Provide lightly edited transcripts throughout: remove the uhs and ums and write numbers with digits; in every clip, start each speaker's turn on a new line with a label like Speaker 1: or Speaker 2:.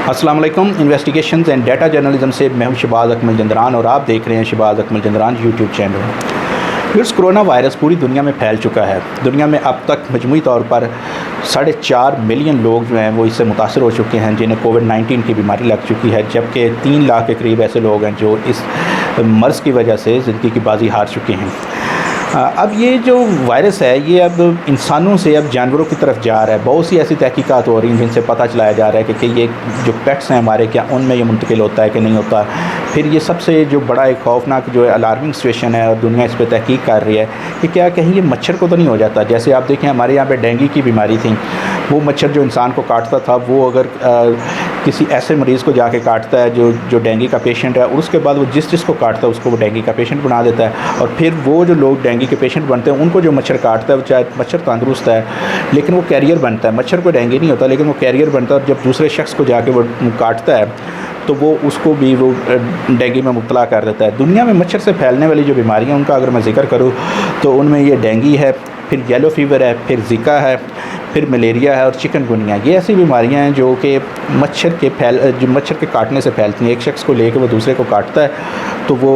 Speaker 1: अस्सलाम वालेकुम। Investigations and data journalism से मैं हूं शहबाज अकमल जंदरान और आप देख रहे हैं शहबाज अकमल जंदरान यूट्यूब चैनल। फिर कोरोना वायरस पूरी दुनिया में फैल चुका है। दुनिया में अब तक मजमूई तौर पर 4.5 मिलियन लोग जो हैं वो इससे मुतासर हो चुके हैं, जिन्हें कोविड-19 की बीमारी लग चुकी है, जबकि 3 लाख के करीब ऐसे लोग हैं जो इस मर्ज़ की वजह से ज़िंदगी की बाजी हार चुके हैं। अब ये जो वायरस है ये अब इंसानों से अब जानवरों की तरफ जा रहा है। बहुत सी ऐसी तहकीकात हो रही हैं जिनसे पता चलाया जा रहा है कि ये जो पेट्स हैं हमारे, क्या उनमें ये मुंतकिल होता है कि नहीं होता। फिर ये सबसे जो बड़ा एक खौफनाक जो है अलार्मिंग सिचुएशन है और दुनिया इस पर तहकीक कर रही है कि क्या कहीं ये मच्छर को तो नहीं हो जाता। जैसे आप देखें हमारे यहाँ पे डेंगू की बीमारी थी, वो मच्छर जो इंसान को काटता था वो अगर किसी ऐसे मरीज़ को जाके काटता है जो डेंगू का पेशेंट है, और उसके बाद वो जिसको काटता है उसको वो डेंगू का पेशेंट बना देता है। और फिर वो जो लोग डेंगू के पेशेंट बनते हैं उनको जो मच्छर काटता है, चाहे मच्छर तंदुरुस्त है लेकिन वो कैरियर बनता है। मच्छर को डेंगू नहीं होता लेकिन वो कैरियर बनता है, और जब दूसरे शख्स को जाके वो काटता है तो वो उसको भी वो डेंगू में मुब्तला कर देता है। दुनिया में मच्छर से फैलने वाली जो बीमारियाँ उनका अगर मैं ज़िक्र करूँ तो उनमें ये डेंगू है, फिर येलो फीवर है, फिर ज़िका है, फिर मलेरिया है और चिकनगुनिया। ये ऐसी बीमारियां हैं जो कि मच्छर के काटने से फैलती हैं। एक शख्स को लेकर वो दूसरे को काटता है तो वो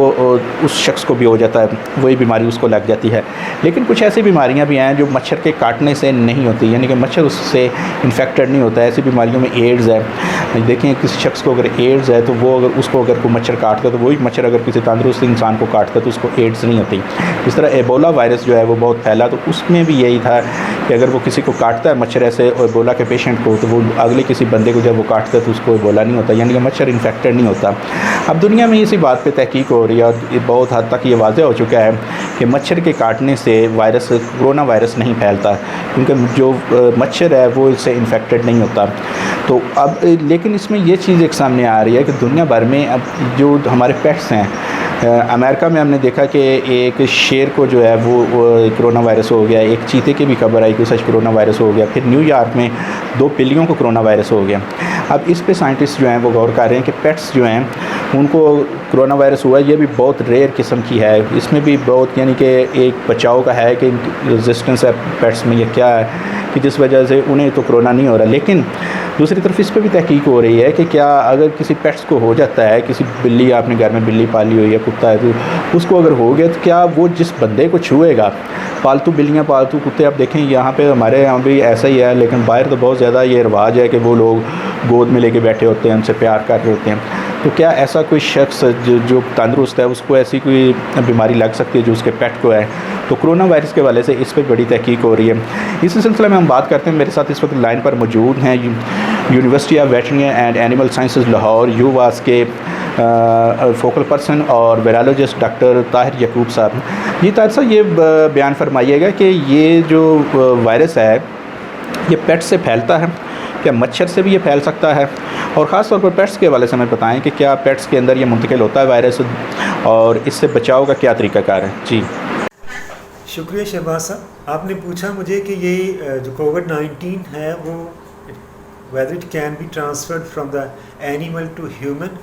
Speaker 1: उस शख्स को भी हो जाता है, वही बीमारी उसको लग जाती है। लेकिन कुछ ऐसी बीमारियां भी हैं जो मच्छर के काटने से नहीं होती, यानी कि मच्छर उससे इन्फेक्टेड नहीं होता है। ऐसी बीमारियों में एड्स है। देखें किसी शख्स को अगर एड्स है तो वो अगर कोई मच्छर काटता है तो वही मच्छर अगर किसी तंदुरुस्त इंसान को काटता है तो उसको एड्स नहीं होती। इस तरह एबोला वायरस जो है वो बहुत फैला, तो उसमें भी यही था कि अगर वो किसी को काटता है मच्छर ऐसे एबोला के पेशेंट को, तो वो अगले किसी बंदे को जब वो काटता है तो उसको एबोला नहीं होता, यानी कि मच्छर इन्फेक्टेड नहीं होता। अब दुनिया में इसी बात पे तहकीक हो रही है और बहुत हद तक ये वाज़ह हो चुका है कि मच्छर के काटने से कोरोना वायरस नहीं फैलता, क्योंकि जो मच्छर है वो इससे इन्फेक्टेड नहीं होता। तो अब लेकिन इसमें ये चीज़ एक सामने आ रही है कि दुनिया भर में अब जो हमारे पेट्स हैं, अमेरिका में हमने देखा कि एक शेर को जो है वो कोरोना वायरस हो गया, एक चीते की भी खबर आई कि सच कोरोना वायरस हो गया, फिर न्यूयॉर्क में 2 बिल्लियों को कोरोना वायरस हो गया। अब इस पे साइंटिस्ट जो हैं वो गौर कर रहे हैं कि पेट्स जो हैं उनको कोरोना वायरस हुआ, ये भी बहुत रेयर किस्म की है। इसमें भी बहुत यानी कि एक बचाव का है कि रेजिस्टेंस है पेट्स में, ये क्या है कि जिस वजह से उन्हें तो कोरोना नहीं हो रहा। लेकिन दूसरी तरफ इस पर भी तहकीक हो रही है कि क्या अगर किसी पेट्स को हो जाता है, किसी बिल्ली, आपने घर में बिल्ली पाली हुई है, कुत्ता है, तो उसको अगर हो गया तो क्या वो जिस बंदे को छुएगा, पालतू बिल्लियाँ पालतू कुत्ते, आप देखें यहाँ पे हमारे यहाँ भी ऐसा ही है, लेकिन बाहर तो बहुत ज़्यादा ये रिवाज है कि वो लोग गोद में लेके बैठे होते हैं, उनसे प्यार कर रहे होते हैं। तो क्या ऐसा कोई शख्स जो तंदुरुस्त है उसको ऐसी कोई बीमारी लग सकती है जो उसके पेट को है? तो कोरोना वायरस के हवाले से इस पर बड़ी तहकीक हो रही है। इसी सिलसिले में हम बात करते हैं। मेरे साथ इस वक्त लाइन पर मौजूद हैं University of Veterinary and Animal Sciences Lahore UVAS के फोकल पर्सन और वायरोलॉजिस्ट डॉक्टर ताहिर यकूब साहब। जी ताहिर साहब, ये बयान फरमाइएगा कि ये जो वायरस है ये पेट से फैलता है, क्या मच्छर से भी ये फैल सकता है, और ख़ास तौर पर पेट्स के हवाले से हमें बताएं कि क्या पेट्स के अंदर ये मुंतकिल होता है वायरस, और इससे बचाव का क्या तरीक़ाकार है? जी
Speaker 2: शुक्रिया शहबाज साहब, आपने पूछा मुझे कि ये जो कोविड-19 है वो whether it can be transferred from the animal to human.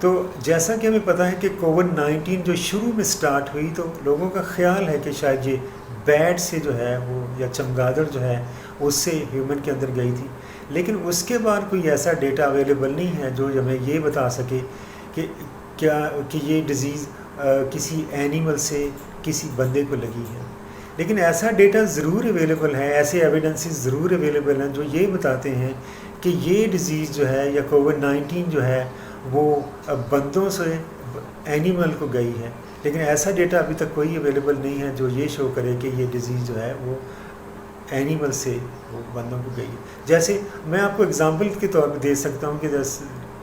Speaker 2: तो जैसा कि हमें पता है कि कोविड-19 जो शुरू में स्टार्ट हुई तो लोगों का ख्याल है कि शायद ये बैट से जो है वो या चमगादड़ जो है उससे ह्यूमन के अंदर गई थी, लेकिन उसके बाद कोई ऐसा डेटा अवेलेबल नहीं है जो हमें ये बता सके कि ये डिज़ीज़ किसी एनिमल से किसी बंदे को लगी है। लेकिन ऐसा डेटा ज़रूर अवेलेबल है, ऐसे एविडेंसेस ज़रूर अवेलेबल हैं जो ये बताते हैं कि ये डिज़ीज़ जो है या कोविड-19 जो है वो बंदों से एनिमल को गई है। लेकिन ऐसा डेटा अभी तक कोई अवेलेबल नहीं है जो ये शो करे कि ये डिज़ीज़ जो है वो एनिमल से वो बंदों को गई है। जैसे मैं आपको एग्जांपल के तौर पर दे सकता हूँ कि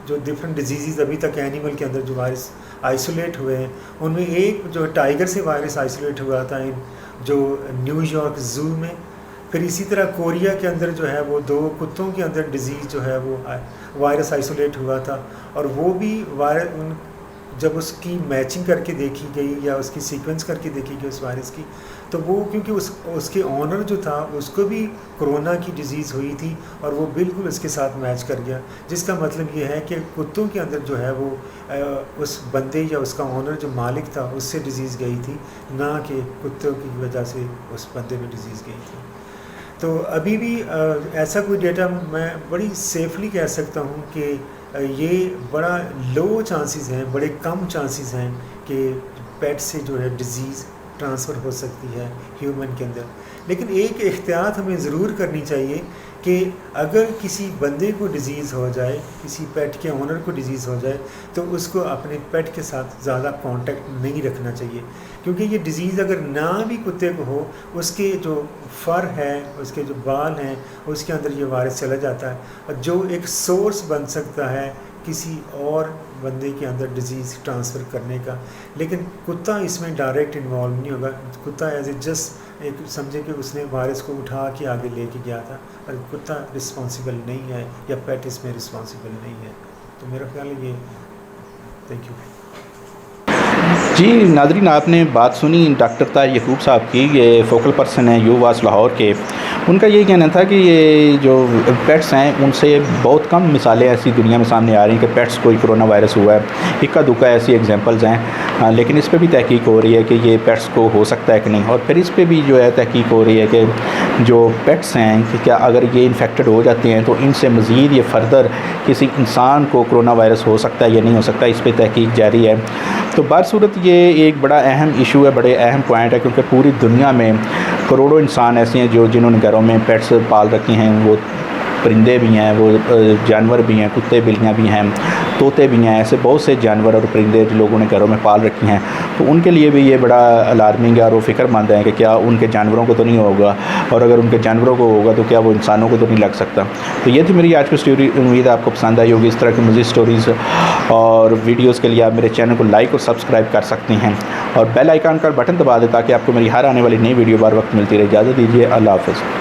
Speaker 2: जो डिफरेंट डिजीज़ अभी तक एनिमल के अंदर जो वायरस आइसोलेट हुए हैं उनमें एक जो टाइगर से वायरस आइसोलेट हुआ था जो न्यूयॉर्क ज़ू में। फिर इसी तरह कोरिया के अंदर जो है वो 2 कुत्तों के अंदर डिज़ीज़ जो है वो वायरस आइसोलेट हुआ था, और वो भी जब उसकी मैचिंग करके देखी गई या उसकी सीक्वेंस करके देखी गई उस वायरस की, तो वो क्योंकि उसके ऑनर जो था उसको भी कोरोना की डिज़ीज़ हुई थी और वो बिल्कुल उसके साथ मैच कर गया, जिसका मतलब ये है कि कुत्तों के अंदर जो है वो उस बंदे या उसका ऑनर जो मालिक था उससे डिज़ीज़ गई थी, ना कि कुत्तों की वजह से उस बंदे में डिज़ीज़ गई थी। तो अभी भी ऐसा कोई डेटा मैं बड़ी सेफली कह सकता हूँ कि ये बड़ा लो चांसेस हैं, बड़े कम चांसेस हैं कि पेट से जो है डिज़ीज़ ट्रांसफ़र हो सकती है ह्यूमन के अंदर। लेकिन एक एहतियात हमें ज़रूर करनी चाहिए कि अगर किसी बंदे को डिज़ीज़ हो जाए, किसी पेट के ओनर को डिज़ीज़ हो जाए, तो उसको अपने पेट के साथ ज़्यादा कांटेक्ट नहीं रखना चाहिए, क्योंकि ये डिज़ीज़ अगर ना भी कुत्ते को हो, उसके जो फर है, उसके जो बाल हैं, उसके अंदर ये वायरस चला जाता है और जो एक सोर्स बन सकता है किसी और बंदे के अंदर डिज़ीज़ ट्रांसफ़र करने का। लेकिन कुत्ता इसमें डायरेक्ट इन्वॉल्व नहीं होगा। कुत्ता एज ए जस्ट एक समझे कि उसने वायरस को उठा के आगे लेके गया था, और कुत्ता रिस्पॉन्सिबल नहीं है या पेट इसमें रिस्पॉन्सिबल नहीं है। तो मेरा ख्याल है ये। Thank you.
Speaker 1: जी नाज़रीन, आपने बात सुनी डॉक्टर ताहिर यकूब साहब की, ये फोकल पर्सन हैं यूवास लाहौर के। उनका यही कहना था कि ये जो पेट्स हैं उनसे बहुत कम मिसालें ऐसी दुनिया में सामने आ रही हैं कि पेट्स को कोरोना वायरस हुआ है। इक्का दुक्का ऐसी एग्जांपल्स हैं, लेकिन इस पे भी तहकीक हो रही है कि ये पेट्स को हो सकता है कि नहीं। और फिर इस पे भी जो है तहकीक हो रही है कि जो पेट्स हैं कि क्या अगर ये इन्फेक्टेड हो जाते हैं तो इनसे मज़ीद ये फर्दर किसी इंसान को कोरोना वायरस हो सकता है या नहीं हो सकता, इस पर तहकीक जारी है। तो बासूरत ये एक बड़ा अहम इशू है, बड़े अहम पॉइंट है, क्योंकि पूरी दुनिया में करोड़ों इंसान ऐसे हैं जो जिन्होंने घरों में पेट्स पाल रखे हैं। वो परिंदे भी हैं, वो जानवर भी हैं, कुत्ते बिल्लियाँ भी हैं, तोते भी हैं, ऐसे बहुत से जानवर और परिंदे जो लोगों ने घरों में पाल रखे हैं। तो उनके लिए भी ये बड़ा अलार्मिंग है और वो फ़िक्रमंद है कि क्या उनके जानवरों को तो नहीं होगा, और अगर उनके जानवरों को होगा तो क्या वो इंसानों को तो नहीं लग सकता। तो ये थी मेरी आज की स्टोरी। उम्मीद है आपको पसंद आई होगी। इस तरह की मज़ीद स्टोरीज़ और वीडियोज़ के लिए आप मेरे चैनल को लाइक और सब्सक्राइब कर सकते हैं और बेल आइकन का बटन दबा दें ताकि आपको मेरी हर आने वाली नई वीडियो बार वक्त मिलती रहे। इजाज़त दीजिए, अल्लाह हाफ़िज़।